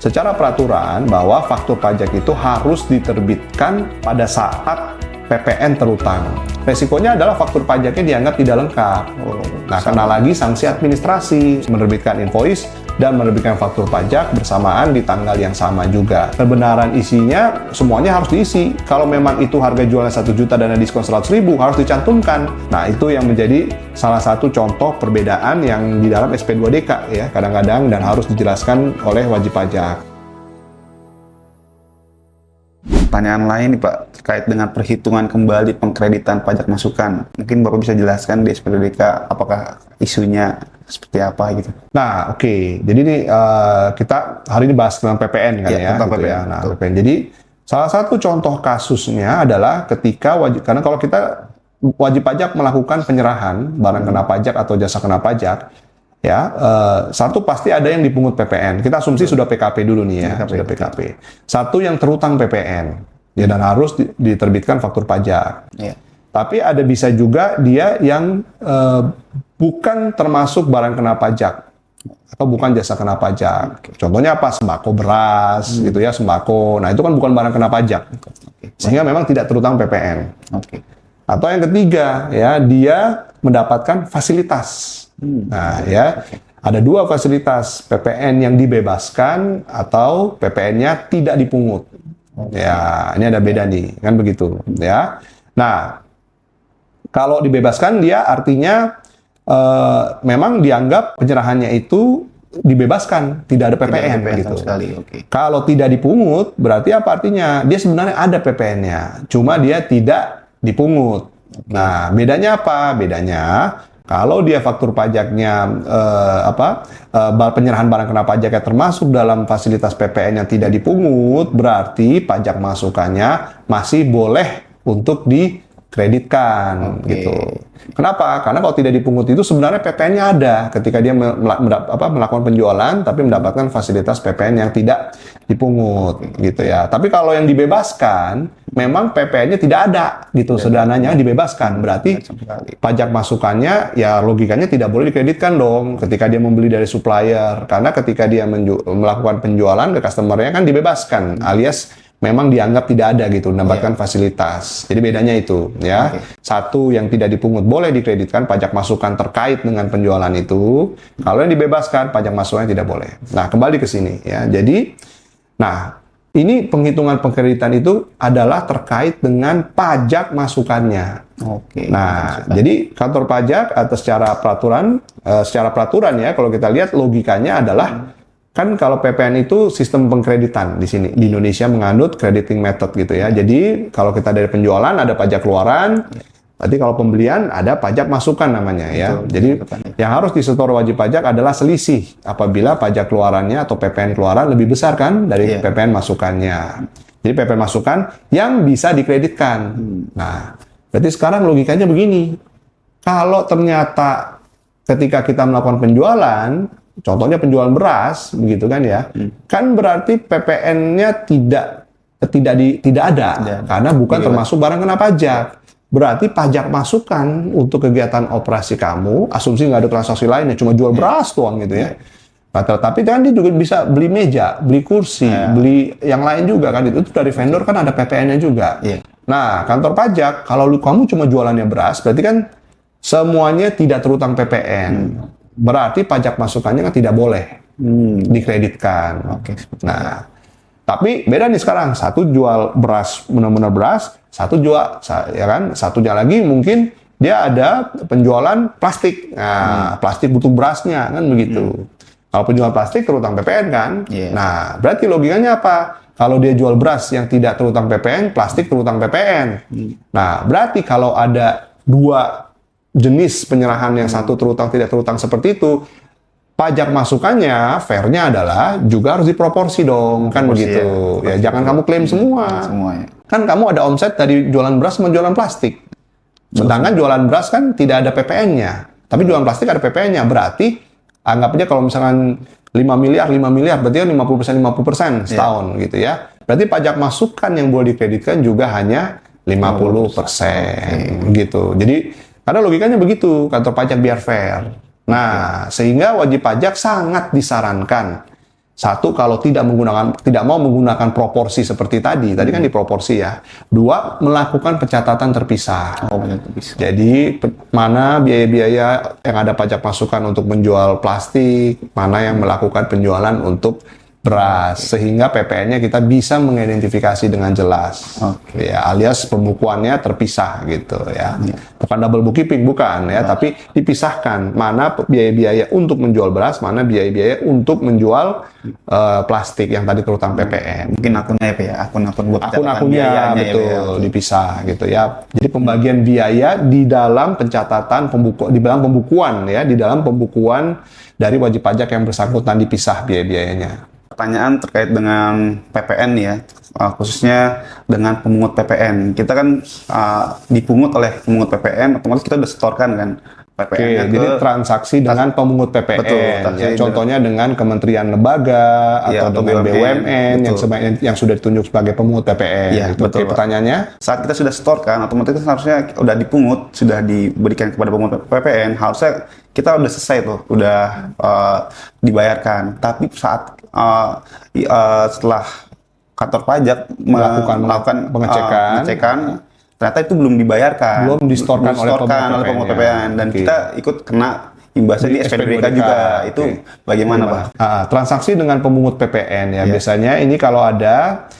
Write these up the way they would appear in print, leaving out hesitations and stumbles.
secara peraturan bahwa faktur pajak itu harus diterbitkan pada saat PPN terutang. Resikonya adalah faktur pajaknya dianggap tidak lengkap. Nah, kena lagi sanksi administrasi, menerbitkan invoice dan menerbitkan faktur pajak bersamaan di tanggal yang sama juga. Kebenaran isinya semuanya harus diisi. Kalau memang itu harga jualnya 1 juta dan ada diskon 100.000 harus dicantumkan. Nah, itu yang menjadi salah satu contoh perbedaan yang di dalam SP2DK ya, kadang-kadang dan harus dijelaskan oleh wajib pajak. Pertanyaan lain nih Pak, terkait dengan perhitungan kembali pengkreditan pajak masukan. Mungkin Bapak bisa jelaskan di SP2DK apakah isunya seperti apa gitu. Nah, oke. Jadi ini kita hari ini bahas tentang PPN kan ya. Tentang gitu PPN. Ya. Nah, PPN. Jadi salah satu contoh kasusnya adalah ketika karena kalau kita wajib pajak melakukan penyerahan barang kena pajak atau jasa kena pajak, ya satu pasti ada yang dipungut PPN. Kita asumsi sudah PKP dulu nih ya, sudah PKP. Satu yang terutang PPN, ya dan harus diterbitkan faktur pajak. Ya. Tapi ada bisa juga dia yang bukan termasuk barang kena pajak atau bukan jasa kena pajak. Contohnya apa? Sembako beras, gitu ya, sembako. Nah itu kan bukan barang kena pajak, sehingga memang tidak terutang PPN. Atau yang ketiga, ya dia mendapatkan fasilitas. Nah, ya, ada dua fasilitas, PPN yang dibebaskan atau PPN-nya tidak dipungut. Ya, ini ada beda nih, kan begitu, ya. Nah, kalau dibebaskan dia artinya memang dianggap penyerahannya itu dibebaskan, tidak ada PPN, gitu. Kalau tidak dipungut, berarti apa artinya? Dia sebenarnya ada PPN-nya, cuma dia tidak dipungut. Nah, bedanya apa? Bedanya kalau dia faktur pajaknya penyerahan barang kena pajaknya termasuk dalam fasilitas PPN yang tidak dipungut, berarti pajak masukannya masih boleh untuk dikreditkan gitu. Kenapa? Karena kalau tidak dipungut itu sebenarnya PPN-nya ada ketika dia melakukan penjualan tapi mendapatkan fasilitas PPN yang tidak dipungut gitu ya. Tapi kalau yang dibebaskan memang PPN-nya tidak ada gitu, sederhananya dibebaskan. Berarti pajak masukannya ya logikanya tidak boleh dikreditkan dong ketika dia membeli dari supplier. Karena ketika dia melakukan penjualan ke customer-nya kan dibebaskan, alias memang dianggap tidak ada gitu, mendapatkan fasilitas. Jadi bedanya itu ya. Satu yang tidak dipungut boleh dikreditkan pajak masukan terkait dengan penjualan itu. Kalau yang dibebaskan pajak masukannya tidak boleh. Nah, kembali ke sini ya. Jadi ini penghitungan pengkreditan itu adalah terkait dengan pajak masukannya. Nah, jadi kantor pajak atau secara peraturan ya, kalau kita lihat logikanya adalah kan kalau PPN itu sistem pengkreditan di sini di Indonesia menganut crediting method gitu ya. Jadi kalau kita dari penjualan ada pajak keluaran, berarti kalau pembelian ada pajak masukan namanya ya. Jadi yang harus disetor wajib pajak adalah selisih apabila pajak keluarannya atau PPN keluaran lebih besar kan dari PPN masukannya. Jadi PPN masukan yang bisa dikreditkan. Nah, berarti sekarang logikanya begini. Kalau ternyata ketika kita melakukan penjualan, contohnya penjualan beras, begitu kan ya, kan berarti PPN-nya tidak ada, karena bukan termasuk barang kena pajak. Berarti pajak masukan untuk kegiatan operasi kamu, asumsi nggak ada transaksi lainnya, cuma jual beras doang gitu ya. Nah, tapi kan dia juga bisa beli meja, beli kursi, beli yang lain juga kan, itu dari vendor kan ada PPN-nya juga. Nah, kantor pajak, kalau kamu cuma jualannya beras, berarti kan semuanya tidak terutang PPN. Berarti pajak masukannya kan tidak boleh dikreditkan. Nah, tapi beda nih sekarang. Satu jual beras, benar-benar beras. Satu jual, ya kan? Satunya lagi mungkin dia ada penjualan plastik. Nah, plastik butuh berasnya kan begitu. Kalau penjualan plastik terutang PPN kan. Nah, berarti logikanya apa? Kalau dia jual beras yang tidak terutang PPN, plastik terutang PPN. Nah, berarti kalau ada dua jenis penyerahan yang satu terutang tidak terutang seperti itu, pajak masukannya fairnya adalah juga harus diproporsi dong, kan begitu ya. Jangan kamu klaim semua. Kan kamu ada omset dari jualan beras sama jualan plastik, sedangkan jualan beras kan tidak ada PPN-nya, tapi jualan plastik ada PPN-nya. Berarti anggap aja kalau misalkan 5 miliar berarti kan 50% setahun gitu ya. Berarti pajak masukan yang boleh dikreditkan juga hanya 50% gitu. Jadi karena logikanya begitu, kantor pajak biar fair. Nah, sehingga wajib pajak sangat disarankan Satu, kalau tidak mau menggunakan proporsi seperti tadi kan diproporsi ya. Dua, melakukan pencatatan terpisah. Oh, benar terpisah. Jadi mana biaya-biaya yang ada pajak masukan untuk menjual plastik, mana yang melakukan penjualan untuk beras, sehingga PPN-nya kita bisa mengidentifikasi dengan jelas. Ya, alias pembukuannya terpisah gitu ya. Bukan double bookkeeping, bukan ya, tapi dipisahkan mana biaya-biaya untuk menjual beras, mana biaya-biaya untuk menjual plastik yang tadi terutang PPN. Mungkin akunnya ya, akun-akun buat Akun-akunnya betul dipisah gitu ya. Jadi pembagian biaya di dalam pencatatan di dalam pembukuan ya, di dalam pembukuan dari wajib pajak yang bersangkutan dipisah biaya-biayanya. Pertanyaan terkait dengan PPN ya, khususnya dengan pemungut PPN. Kita kan dipungut oleh pemungut PPN, otomatis kita udah setorkan kan PPN-nya. Jadi transaksi dengan pemungut PPN. Betul, ya, contohnya dengan kementerian lembaga ya, atau dengan BUMN yang sudah ditunjuk sebagai pemungut PPN. Ya, gitu. betul. Oke, pertanyaannya? Saat kita sudah setorkan, otomatis harusnya udah dipungut, sudah diberikan kepada pemungut PPN, harusnya kita udah selesai tuh, udah dibayarkan. Tapi saat setelah kantor pajak melakukan pengecekan, ternyata itu belum dibayarkan, belum distorkan oleh pemungut PPN, dan kita ikut kena imbasnya di SPDK juga. Itu bagaimana, Pak? Transaksi dengan pemungut PPN ya, biasanya ini kalau ada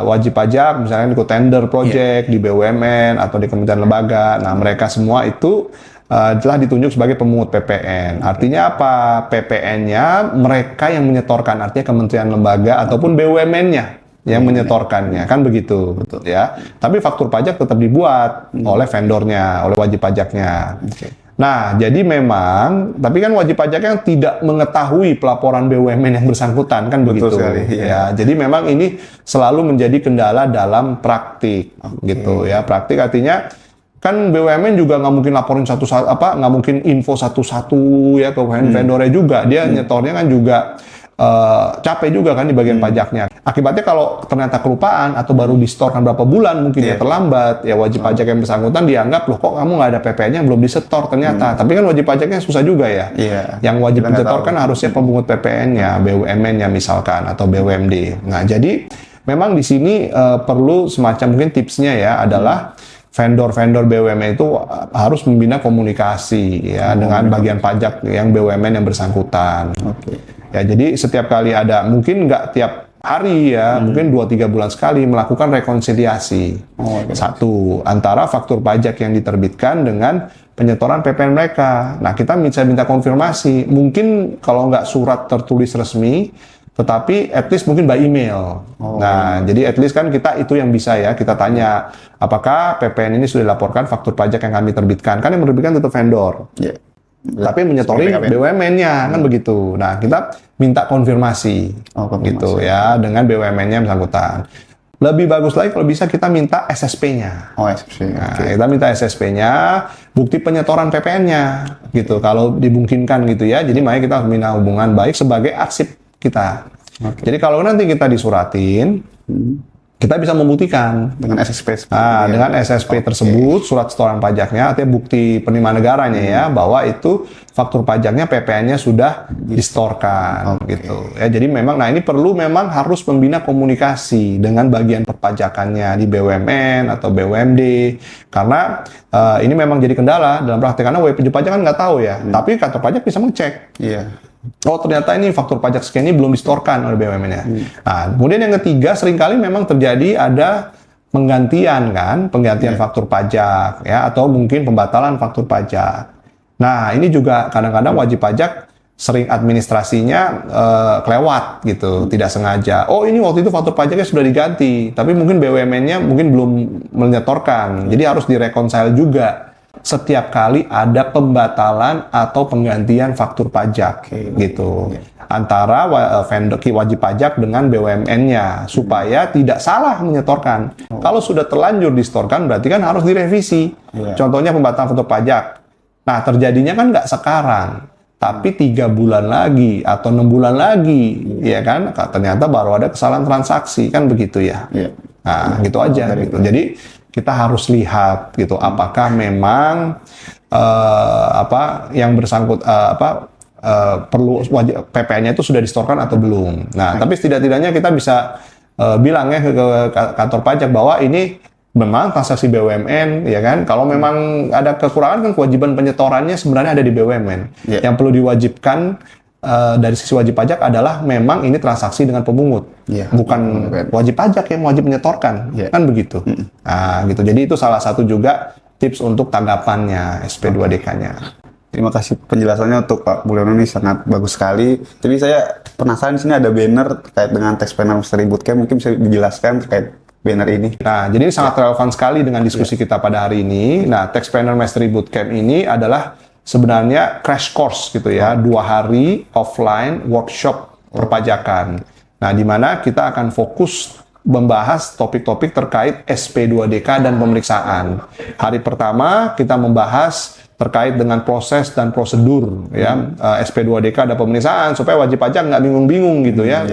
wajib pajak misalnya ikut tender project di BUMN atau di kementerian lembaga, nah mereka semua itu telah ditunjuk sebagai pemungut PPN. Artinya apa? PPN-nya mereka yang menyetorkan, artinya kementerian lembaga ataupun BUMN-nya yang menyetorkannya, kan begitu, betul ya. Tapi faktur pajak tetap dibuat oleh vendornya, oleh wajib pajaknya. Nah, jadi memang, tapi kan wajib pajaknya tidak mengetahui pelaporan BUMN yang bersangkutan, kan begitu. Sekali, ya. Jadi memang ini selalu menjadi kendala dalam praktik, gitu ya. Praktik artinya kan BUMN juga nggak mungkin laporin nggak mungkin info satu-satu ya ke vendornya juga. Dia nyetornya kan juga capek juga kan di bagian pajaknya. Akibatnya kalau ternyata kelupaan atau baru distorkan berapa bulan mungkin ya terlambat, ya wajib pajak yang bersangkutan dianggap loh kok kamu nggak ada PPN-nya belum disetor ternyata. Tapi kan wajib pajaknya susah juga ya. Yang wajib disetorkan harusnya pemungut PPN-nya, BUMN-nya misalkan atau BUMD. Nah jadi memang di sini perlu semacam mungkin tipsnya ya adalah vendor-vendor BUMN itu harus membina komunikasi ya dengan bagian pajak yang BUMN yang bersangkutan. Ya, jadi setiap kali ada, mungkin nggak tiap hari ya, mungkin 2-3 bulan sekali melakukan rekonsiliasi. Satu, antara faktur pajak yang diterbitkan dengan penyetoran PPN mereka. Nah, kita bisa minta konfirmasi. Mungkin kalau nggak surat tertulis resmi, tetapi at least mungkin by email. Nah, jadi at least kan kita itu yang bisa ya, kita tanya, apakah PPN ini sudah dilaporkan faktur pajak yang kami terbitkan? Kan yang menerbitkan itu vendor. Tapi menyetori BUMN-nya, kan begitu. Nah, kita minta konfirmasi, gitu ya, dengan BUMN-nya bersangkutan. Lebih bagus lagi kalau bisa kita minta SSP-nya. Nah, kita minta SSP-nya, bukti penyetoran PPN-nya, gitu. Kalau dimungkinkan gitu ya. Jadi makanya kita harus membina hubungan baik sebagai arsip kita. Jadi kalau nanti kita disuratin, kita bisa membuktikan dengan SSP. Dengan SSP tersebut, surat setoran pajaknya, artinya bukti penerimaan negaranya ya, bahwa itu faktur pajaknya PPN-nya sudah distorkan, gitu. Ya, jadi memang, nah ini perlu memang harus membina komunikasi dengan bagian perpajakannya di BUMN atau BUMD, karena ini memang jadi kendala dalam praktek, karena wajib pajak kan nggak tahu ya, tapi kantor pajak bisa mengecek. Oh ternyata ini faktur pajak sekian ini belum distorkan oleh BUMN-nya. Nah, kemudian yang ketiga seringkali memang terjadi ada penggantian faktur pajak ya, atau mungkin pembatalan faktur pajak. Nah, ini juga kadang-kadang wajib pajak sering administrasinya kelewat gitu, tidak sengaja. Oh ini waktu itu faktur pajaknya sudah diganti, tapi mungkin BUMN-nya mungkin belum menyetorkan, jadi harus direkonsil juga setiap kali ada pembatalan atau penggantian faktur pajak gitu antara vendor wajib pajak dengan BUMN-nya supaya tidak salah menyetorkan. Kalau sudah terlanjur distorkan berarti kan harus direvisi. Contohnya pembatalan faktur pajak. Nah terjadinya kan nggak sekarang, tapi 3 bulan lagi atau 6 bulan lagi, ya kan? Ternyata baru ada kesalahan transaksi, kan begitu ya. Nah gitu aja gitu. Jadi kita harus lihat gitu apakah memang yang bersangkut perlu PPN-nya itu sudah disetorkan atau belum. Nah, tapi setidak-tidaknya kita bisa bilang ya ke kantor pajak bahwa ini memang transaksi BUMN, ya kan? Kalau memang ada kekurangan kan kewajiban penyetorannya sebenarnya ada di BUMN. Yeah. Yang perlu diwajibkan dari sisi wajib pajak adalah memang ini transaksi dengan pemungut, Yeah. bukan wajib pajak yang wajib menyetorkan, Yeah. kan begitu. Nah, gitu. Jadi itu salah satu juga tips untuk tanggapannya SP2DK-nya. Terima kasih penjelasannya untuk Pak Mulyono, ini sangat bagus sekali. Jadi saya penasaran di sini ada banner terkait dengan Tax Planner Mastery Bootcamp, mungkin bisa dijelaskan terkait banner ini. Nah, jadi ini sangat relevan sekali dengan diskusi kita pada hari ini. Nah, Tax Planner Mastery Bootcamp ini adalah sebenarnya crash course gitu ya, 2 hari offline workshop perpajakan. Nah, di mana kita akan fokus membahas topik-topik terkait SP2DK dan pemeriksaan. Hari pertama kita membahas terkait dengan proses dan prosedur ya, SP2DK dan pemeriksaan supaya wajib pajak nggak bingung-bingung gitu ya.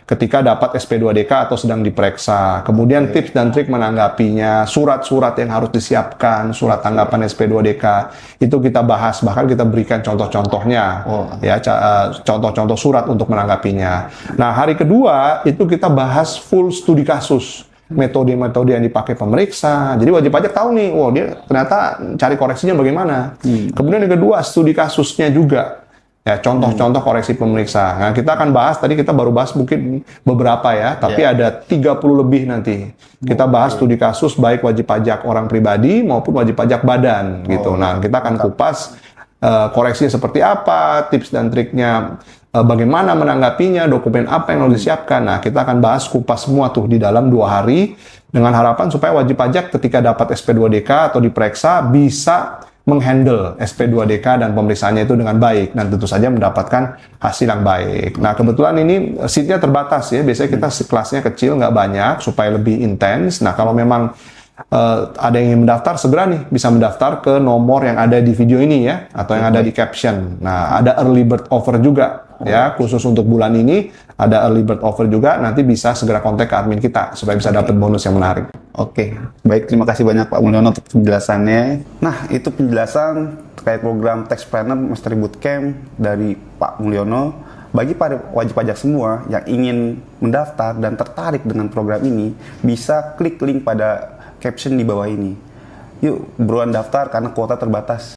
Ketika dapat SP2DK atau sedang diperiksa. Kemudian tips dan trik menanggapinya, surat-surat yang harus disiapkan, surat tanggapan SP2DK, itu kita bahas, bahkan kita berikan contoh-contohnya, ya, contoh-contoh surat untuk menanggapinya. Nah, hari kedua itu kita bahas full studi kasus, metode-metode yang dipakai pemeriksa. Jadi wajib pajak tahu nih, wow dia ternyata cari koreksinya bagaimana. Kemudian yang kedua, studi kasusnya juga. Ya, contoh-contoh koreksi pemeriksa. Nah, kita akan bahas, tadi kita baru bahas mungkin beberapa ya, tapi ada 30 lebih nanti. Kita bahas studi kasus baik wajib pajak orang pribadi maupun wajib pajak badan gitu. Nah, kita akan kupas koreksinya seperti apa, tips dan triknya bagaimana menanggapinya, dokumen apa yang harus disiapkan. Nah, kita akan bahas kupas semua tuh di dalam 2 hari dengan harapan supaya wajib pajak ketika dapat SP2DK atau diperiksa bisa menghandle SP2DK dan pemeriksaannya itu dengan baik dan tentu saja mendapatkan hasil yang baik. Nah, kebetulan ini seatnya terbatas ya, biasanya kita kelasnya kecil nggak banyak supaya lebih intens. Nah, kalau memang ada yang ingin mendaftar, segera nih bisa mendaftar ke nomor yang ada di video ini ya, atau yang ada di caption. Nah, ada early bird offer juga ya, khusus untuk bulan ini ada early bird offer juga, nanti bisa segera kontak ke admin kita supaya bisa dapat bonus yang menarik. Oke, baik, terima kasih banyak Pak Mulyono untuk penjelasannya. Nah, itu penjelasan terkait program Tax Planner Mastery Bootcamp dari Pak Mulyono. Bagi para wajib pajak semua yang ingin mendaftar dan tertarik dengan program ini, bisa klik link pada caption di bawah ini. Yuk, buruan daftar karena kuota terbatas.